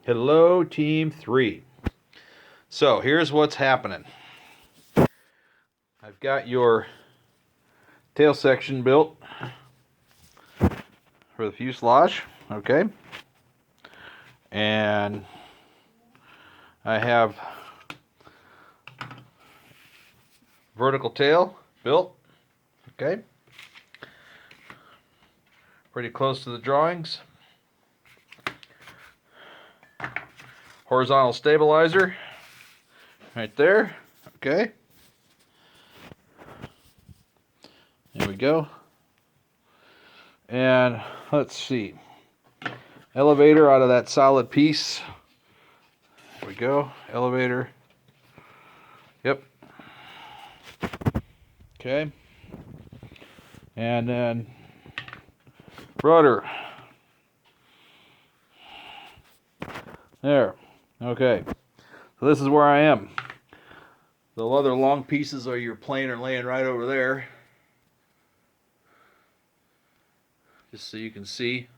Hello, Team 3. So here's what's happening. I've got your tail section built for the fuselage, okay? And I have vertical tail built, okay? Pretty close to the drawings. Horizontal stabilizer right there, okay? There we go. And let's see. Elevator out of that solid piece. There we go. Elevator. Yep. Okay. And then rudder. There. Okay. So this is where I am. The other long pieces are your planer laying right over there. Just so you can see.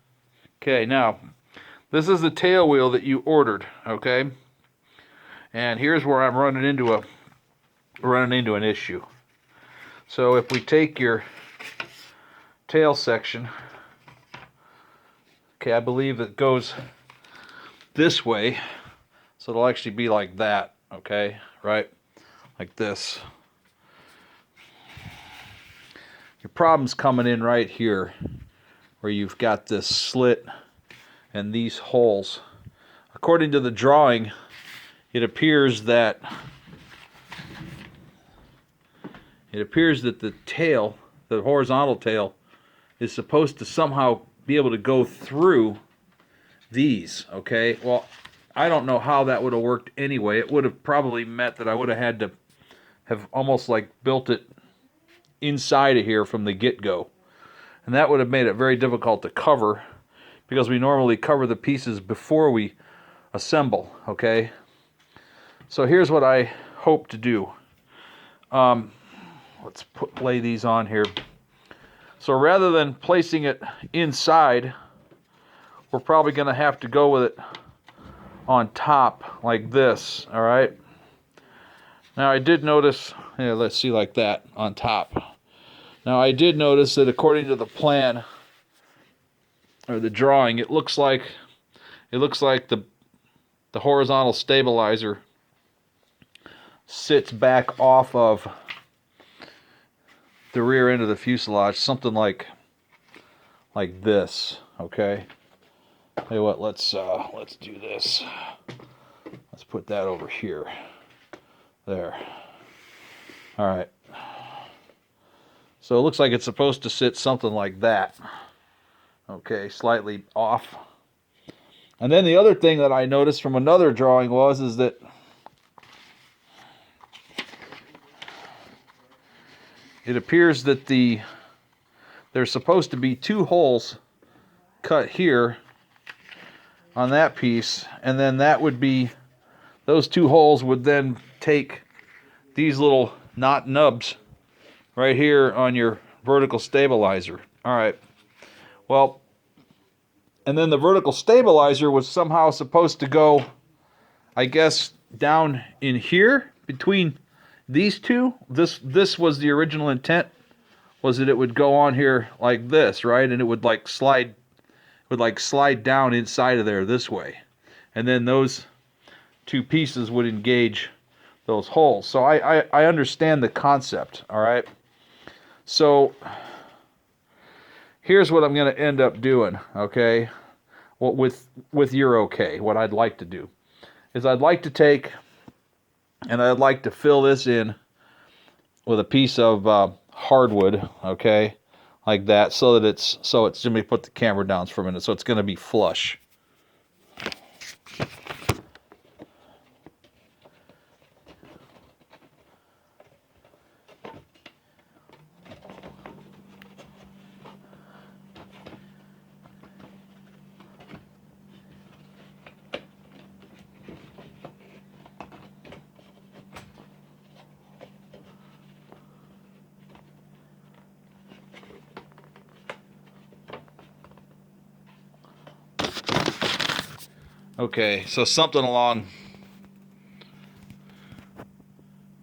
Okay, now this is the tail wheel that you ordered, okay? And here's where I'm running into an issue. So if we take your tail section, okay, I believe it goes this way, so it'll actually be like that, okay, right, like this. Your problem's coming in right here, where you've got this slit and these holes. According to the drawing, it appears that the tail, the horizontal tail, is supposed to somehow be able to go through these, okay? Well, I don't know how that would have worked anyway. It would have probably meant that I would have had to have almost like built it inside of here from the get-go. And that would have made it very difficult to cover, because we normally cover the pieces before we assemble, okay? So here's what I hope to do. Let's lay these on here. So rather than placing it inside, we're probably going to have to go with it on top like this, all right? Now I did notice, yeah, let's see, like that on top. Now I did notice that according to the plan or the drawing, it looks like the horizontal stabilizer sits back off of the rear end of the fuselage, something like this, okay? Tell you what, let's do this. Let's put that over here. There. All right. So it looks like it's supposed to sit something like that. Okay, slightly off. And then the other thing that I noticed from another drawing is that it appears that there's supposed to be two holes cut here on that piece, and then those two holes would then take these little knot nubs right here on your vertical stabilizer. All right. Well, and then the vertical stabilizer was somehow supposed to go, I guess, down in here between these two. This was the original intent, was that it would go on here like this, right? And it would slide down inside of there this way. And then those two pieces would engage those holes. So I understand the concept, all right? So here's what I'm going to end up doing, okay? Well, with your okay, what I'd like to do is I'd like to take and I'd like to fill this in with a piece of hardwood, okay, like that, so it's let me put the camera down for a minute, so it's going to be flush. Okay, so something along...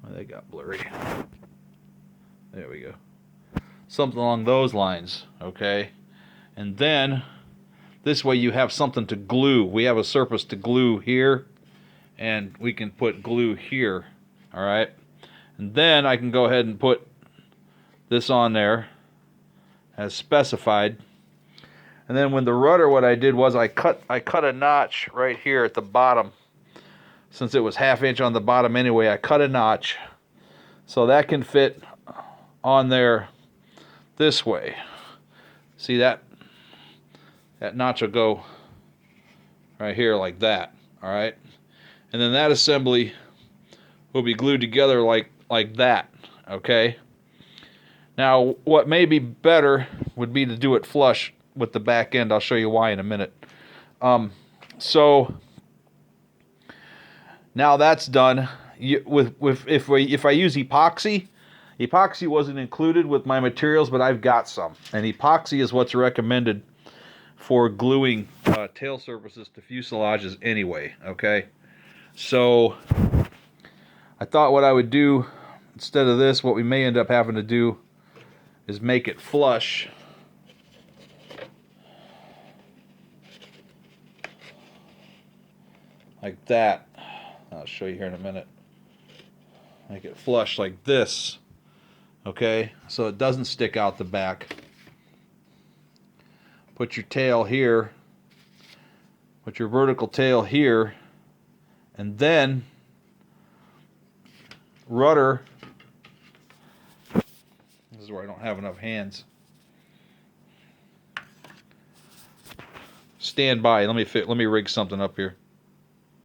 Oh, they got blurry. There we go. Something along those lines, okay? And then, this way you have something to glue. We have a surface to glue here, and we can put glue here, all right? And then I can go ahead and put this on there as specified. And then when the rudder, what I did was I cut a notch right here at the bottom. Since it was 1/2 inch on the bottom anyway, I cut a notch so that can fit on there this way. See that? That notch will go right here like that, all right? And then that assembly will be glued together like that, okay? Now, what may be better would be to do it flush with the back end. I'll show you why in a minute. So now that's done. If I use epoxy wasn't included with my materials, but I've got some. And epoxy is what's recommended for gluing tail surfaces to fuselages anyway, okay? So I thought what I would do instead of this, what we may end up having to do is make it flush. Like that. I'll show you here in a minute. Make it flush like this. Okay, so it doesn't stick out the back. Put your tail here. Put your vertical tail here. And then rudder. This is where I don't have enough hands. Stand by. Let me rig something up here.